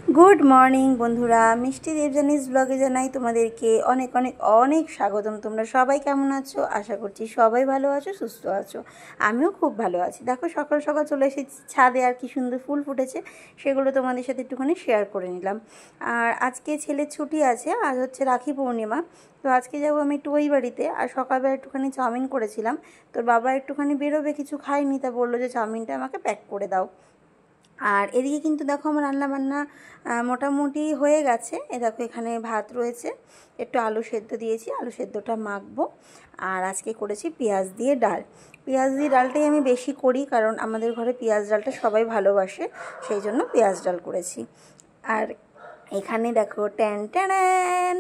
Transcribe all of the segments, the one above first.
Good morning বন্ধুরা, মিষ্টি দেবজানিস ব্লগে জানাই তোমাদেরকে অনেক অনেক অনেক স্বাগতম। তোমরা সবাই কেমন আছো? আশা করছি সবাই ভালো আছো, সুস্থ আছো। আমিও খুব ভালো আছি। দেখো সকাল সকাল চলে এসেছি ছাদে, আর কি সুন্দর ফুল ফুটেছে, সেগুলো তোমাদের সাথে একটুখানি শেয়ার করে নিলাম। আর আজকে ছেলের ছুটি আছে, আজ হচ্ছে রাখি পূর্ণিমা। তো আজকে যাবো আমি একটু ওই বাড়িতে। আর সকালবেলা একটুখানি চাউমিন করেছিলাম, তোর বাবা একটুখানি বেরোবে, কিছু খাইনি, তা বললো যে চাউমিনটা আমাকে প্যাক করে দাও। আর এদিকে কিন্তু দেখো আমার রান্নাবান্না মোটামুটি হয়ে গেছে। দেখো এখানে ভাত রয়েছে, একটু আলু সেদ্ধ দিয়েছি, আলু সেদ্ধটা মাখবো। আর আজকে করেছি পেঁয়াজ দিয়ে ডাল। পেঁয়াজ দিয়ে ডালটাই আমি বেশি করি, কারণ আমাদের ঘরে পেঁয়াজ ডালটা সবাই ভালোবাসে, সেই জন্য পেঁয়াজ ডাল করেছি। আর এখানে দেখো ট্যান ট্যান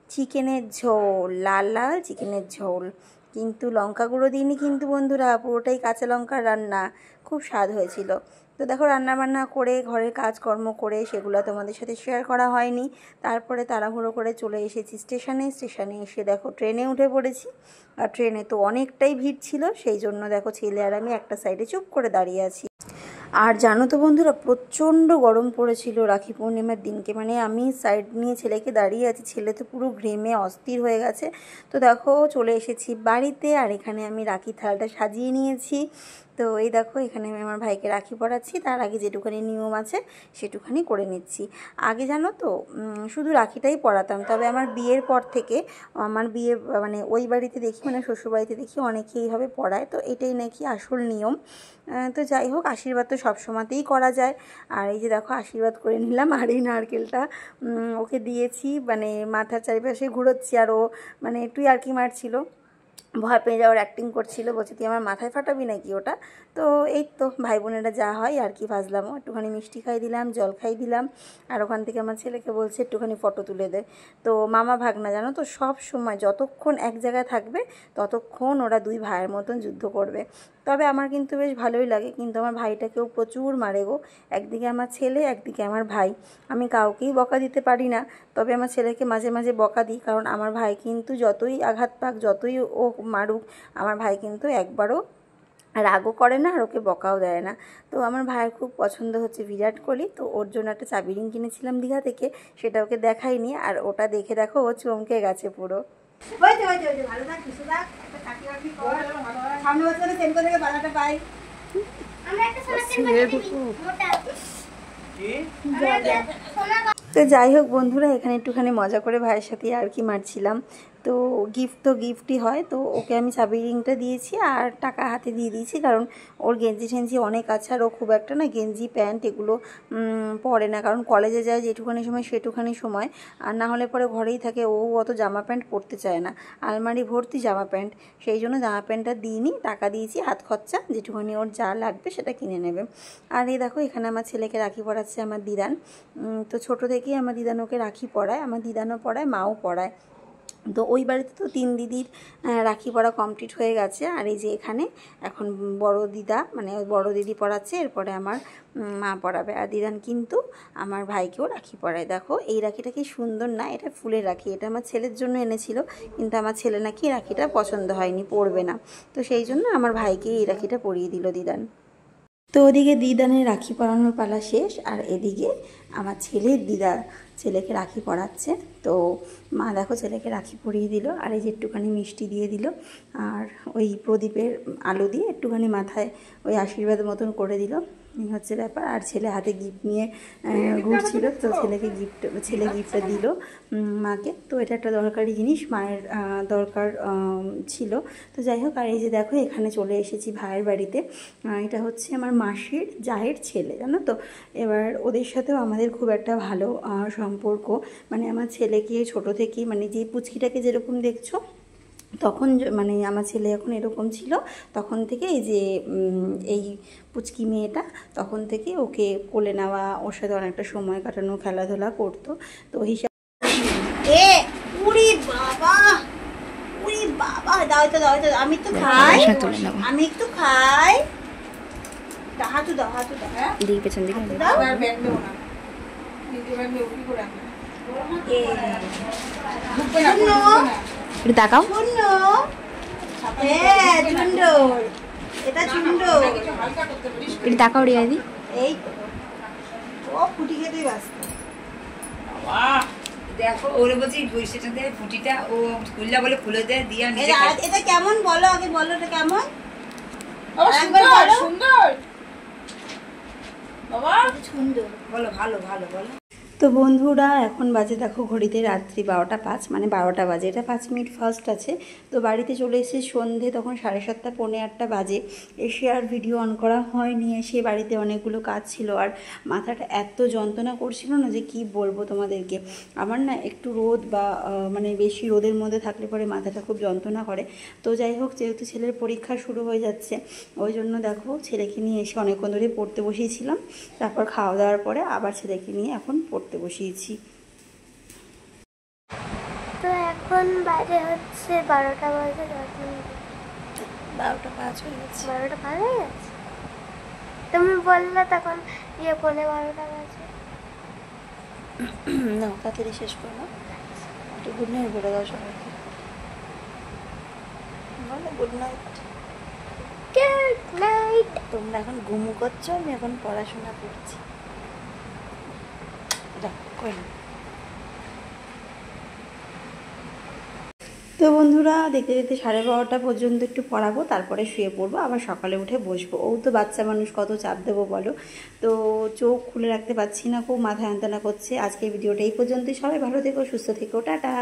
চিকেনের ঝোল, লাল লাল চিকেনের ঝোল, কিন্তু লঙ্কা গুঁড়ো দিইনি কিন্তু বন্ধুরা, পুরোটাই কাঁচা লঙ্কার রান্না, খুব স্বাদ হয়েছিল। তো দেখো রান্নাবান্না করে ঘরের কাজকর্ম করে সেগুলো তোমাদের সাথে শেয়ার করা হয়নি। তারপরে তাড়াহুড়ো করে চলে এসেছি স্টেশনে এসে দেখো ট্রেনে উঠে পড়েছি। আর ট্রেনে তো অনেকটাই ভিড় ছিল, সেই জন্য দেখো ছেলে আর আমি একটা সাইডে চুপ করে দাঁড়িয়ে আছি। আর জানো তো বন্ধুরা, প্রচণ্ড গরম পড়েছিল রাখি পূর্ণিমার দিনকে, মানে আমি সাইড নিয়ে ছেলেকে দাঁড়িয়ে আছি, ছেলে তো পুরো ঘেমে অস্থির হয়ে গেছে। তো দেখো চলে এসেছি বাড়িতে, আর এখানে আমি রাখি থালটা সাজিয়ে নিয়েছি। তো এই দেখো এখানে আমি আমার ভাইকে রাখি পরাচ্ছি, তার আগে যেটুখানি নিয়ম আছে সেটুখানি করে নিচ্ছি। আগে জানো তো শুধু রাখিটাই পরাতাম, তবে আমার বিয়ের পর থেকে আমার বিয়ে মানে ওই বাড়িতে দেখি, মানে শ্বশুরবাড়িতে দেখি অনেকেই এইভাবে পরায়, তো এটাই নাকি আসল নিয়ম। তো যাই হোক, আশীর্বাদ তো সবসময়তেই করা যায়। আর এই যে দেখো আশীর্বাদ করে নিলাম, আর এই নারকেলটা ওকে দিয়েছি, মানে মাথার চারিপাশে ঘুরোচ্ছি, আর ও মানে একটু আর কি মারছিল, ভয় পেয়ে যাওয়ার অ্যাক্টিং করছিল, বলছে তুই আমার মাথায় ফাটাবি নাকি ওটা। তো এই তো ভাই বোনেরা যা হয় আর কি ফাজলামো, একটুখানি মিষ্টি খাই দিলাম, জল খাই দিলাম। আর ওখান থেকে আমার ছেলেকে বলছে একটুখানি ফটো তুলে দে। তো মামা ভাগনা জানো তো, সব সময় যতক্ষণ এক জায়গায় থাকবে ততক্ষণ ওরা দুই ভাইয়ের মতন যুদ্ধ করবে। তবে আমার কিন্তু বেশ ভালোই লাগে, কিন্তু আমার ভাইটাকেও প্রচুর মারে গো। একদিকে আমার ছেলে, একদিকে আমার ভাই। আমি কাউকেই বকা দিতে পারি না, তবে আমার ছেলেকে মাঝে মাঝে বকা দিই, কারণ আমার ভাই কিন্তু যতই আঘাত পাক, যতই ও মারুক, আমার ভাই কিন্তু একবারও রাগও করে না, আর ওকে বকাও দেয় না। তো আমার ভাইয়ের খুব পছন্দ হচ্ছে বিরাট কোহলি, তো ওর জন্য একটা চাবি রিং কিনেছিলাম দীঘা থেকে, সেটা ওকে দেখাইনি, আর ওটা দেখে দেখো ও চমকে গেছে পুরো। তো যাই হোক বন্ধুরা, এখানে একটুখানি মজা করে ভাইয়ের সাথে আর কি মারছিলাম। তো গিফট তো গিফটই হয়, তো ওকে আমি চাবি রিংটা দিয়েছি আর টাকা হাতে দিয়ে দিয়েছি, কারণ ওর গেঞ্জি টেঞ্জি অনেক আছে, আর ও খুব একটা না গেঞ্জি প্যান্ট এগুলো পরে না, কারণ কলেজে যায় যেটুখানি সময় সেটুখানি সময়, আর না হলে পরে ঘরেই থাকে। ও অত জামা প্যান্ট পরতে চায় না, আলমারি ভর্তি জামা প্যান্ট, সেই জন্য জামা প্যান্টটা দিইনি, টাকা দিয়েছি হাত খরচা, যেটুখানি ওর যা লাগবে সেটা কিনে নেবে। আর এই দেখো এখানে আমার ছেলেকে রাখি পরাচ্ছে আমার দিদান। তো ছোটো থেকেই আমার দিদান ওকে রাখি পরায়, আমার দিদানও পরায়, মাও পরায়। তো ওই বাড়িতে তো 3 দিদির রাখি পরা কমপ্লিট হয়ে গেছে, আর এই যে এখানে এখন বড় দিদা, মানে ওই বড় দিদি পরাচ্ছে, এরপরে আমার মা পরাবে। আর দিদান কিন্তু আমার ভাইকেও রাখি পরায়। দেখো এই রাখিটা কি সুন্দর না, এটা ফুলের রাখি, এটা আমার ছেলের জন্য এনেছিল, কিন্তু আমার ছেলে নাকি রাখিটা পছন্দ হয়নি, পরবে না, তো সেই জন্য আমার ভাইকে এই রাখিটা পরিয়ে দিল দিদান। তো ওদিকে দিদানের রাখি পরানোর পালা শেষ, আর এদিকে আমার ছেলের দিদা ছেলেকে রাখি পরাচ্ছে। তো মা দেখো ছেলেকে রাখি পরিয়ে দিল, আর এই যে একটুখানি মিষ্টি দিয়ে দিল, আর ওই প্রদীপের আলো দিয়ে একটুখানি মাথায় ওই আশীর্বাদ মতন করে দিল, এই হচ্ছে ব্যাপার। আর ছেলে হাতে গিফট নিয়ে ঘুরছিল, তো ছেলে গিফটটা দিল মাকে। তো এটা একটা দরকারি জিনিস, মায়ের দরকার ছিল। তো যাই হোক, আর এই যে দেখো এখানে চলে এসেছি ভাইয়ের বাড়িতে। এটা হচ্ছে আমার মাসির জায়ের ছেলে, জানো তো। এবার ওদের সাথেও আমাদের খুব একটা ভালো সম্পর্ক, মানে আমার ছেলেকে ছোট থেকেই, মানে যে পুচকিটাকে যেরকম দেখছো তখন, মানে আমার ছেলে এখন এরকম ছিল, তখন থেকে এই যে এই পুচকি মেয়েটা, তখন থেকে ওকে কোলে নেওয়া, ওর সাথে অনেকটা সময় কাটানো, খেলাধুলা করতো। তো হিসাব দাও তো আমি তো খাই, আমি একটু খাই, হাতু দাও হ্যাঁ দিকে পেছন দিকে দাও, আর ব্যান্ড দেবো না, দেখাও এটা দেখাও রিয়াদি, এই ও ফুটি খেতেই ব্যস্ত। দেখো ওরে বলছি সেটা দিয়ে ফুটিটা ও খুললা বলে খুলে দেয় দিয়ে নিজে এটা কেমন বলো আগে, বলো এটা কেমন? সুন্দর সুন্দর বাবা, সুন্দর, বলো ভালো ভালো বলো। তো বন্ধুরা এখন বাজে দেখো ঘড়িতে রাত্রি 12টা 5, মানে 12টা বাজে, এটা 5 মিনিট ফার্স্ট আছে। তো বাড়িতে চলে এসেছি সন্ধে, তখন 7:30 পৌনে 8টা বাজে। এসে আর ভিডিও অন করা হয়নি, এসে বাড়িতে অনেকগুলো কাজ ছিল আর মাথাটা এত যন্ত্রণা করছিল না যে কি বলবো তোমাদেরকে। আমার না একটু রোদ বা মানে বেশি রোদের মধ্যে থাকলে পরে মাথাটা খুব যন্ত্রণা করে। তো যাই হোক, যেহেতু ছেলের পরীক্ষা শুরু হয়ে যাচ্ছে ওই জন্য দেখো ছেলেকে নিয়ে এসে অনেকক্ষণ ধরে পড়তে বসিয়েছিলাম। তারপর খাওয়া দাওয়ার পরে আবার ছেলেকে নিয়ে এখন পড়তে বসিয়েছি। তো এখন বাজে হচ্ছে 12টা বাজে 12টা 5 হয়ে গেছে। 12টা 5 হয়ে গেছে। তুমি বললে তখন পৌনে 12টা বাজে। না তাড়াতাড়ি শেষ করো না, একটু গুড নাইট বলে দাও সবাইকে, বলো গুড নাইট। Good night. তোমরা এখন ঘুমু করছো, আমি এখন পড়াশোনা করছি। তো বন্ধুরা দেখতে দেখতে 12:30 পর্যন্ত একটু পড়াবো, তারপরে শুয়ে পড়বো, আবার সকালে উঠে বসবো। ও তো বাচ্চা মানুষ, কত চাপ দেবো বলো। তো চোখ খুলে রাখতে পারছি না, খুব মাথা যন্ত্রণা করছে। আজকের ভিডিওটা এই পর্যন্তই, সবাই ভালো থেকো, সুস্থ থেকো, টাটা।